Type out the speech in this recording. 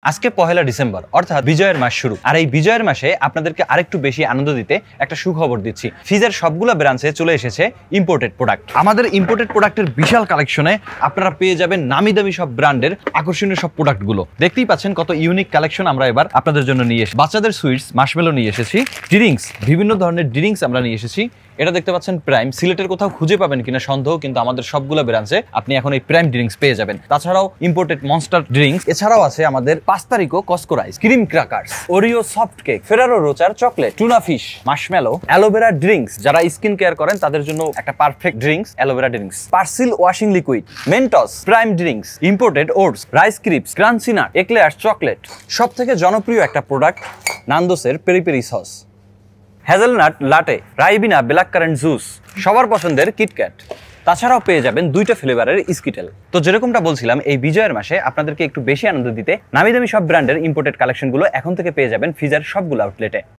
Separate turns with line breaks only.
আজকে পহেলা ডিসেম্বর অর্থাৎ বিজয়ের মাস শুরু। আর এই বিজয়ের মাসে আপনাদেরকে আরেকটু বেশি আনন্দ দিতে একটা সুখবর দিচ্ছি। ফিজের সবগুলো ব্রাঞ্চে চলে এসেছে ইম্পোর্টেড প্রোডাক্ট। আমাদের ইম্পোর্টেড প্রোডাক্টের বিশাল কালেকশনে আপনারা পেয়ে যাবেন নামি দামি সব ব্র্যান্ডের আকর্ষণীয় সব প্রোডাক্টগুলো। দেখতেই পাচ্ছেন কত ইউনিক কালেকশন আমরা এবার আপনাদের জন্য নিয়ে এসেছি। বাচ্চাদের সুইটস মার্শমেলো নিয়ে এসেছি, ড্রিঙ্কস বিভিন্ন ধরনের ড্রিঙ্কস আমরা নিয়ে এসেছি। এটা দেখতে পাচ্ছেন প্রাইম, সিলেটের কোথাও খুঁজে পাবেন কিনা সন্দেহ, কিন্তু আমাদের সবগুলো ব্রাঞ্চে আপনি এখন এই প্রাইম ড্রিঙ্কস পেয়ে যাবেন। তাছাড়াও ইম্পোর্টেড মনস্টার ড্রিঙ্কস, এছাড়াও আছে আমাদের পাস্তারিকো কসকো rice, cream crackers, Oreo soft cake, Ferrero Rocher chocolate, tuna fish, marshmallow, aloe vera drinks. যারা স্কিন কেয়ার করেন তাদের জন্য একটা perfect drinks aloe vera drinks, Persil washing liquid, mints, prime drinks, imported oats, rice crisps, crunchy nut, eclairs chocolate. সব থেকে জনপ্রিয় একটা product নান্দোসের peri peri sauce, hazelnut latte, Ribena black currant juice, সবার পছন্দের কিটক্যাট। তাছাড়াও পেয়ে যাবেন 2টা ফ্লেভারের স্কিটেল। তো যেরকমটা বলছিলাম, এই বিজয়ের মাসে আপনাদেরকে একটু বেশি আনন্দ দিতে নামি দামি সব ব্র্যান্ডের ইম্পোর্টেড কালেকশনগুলো এখন থেকে পেয়ে যাবেন ফিজার সবগুলো আউটলেটে।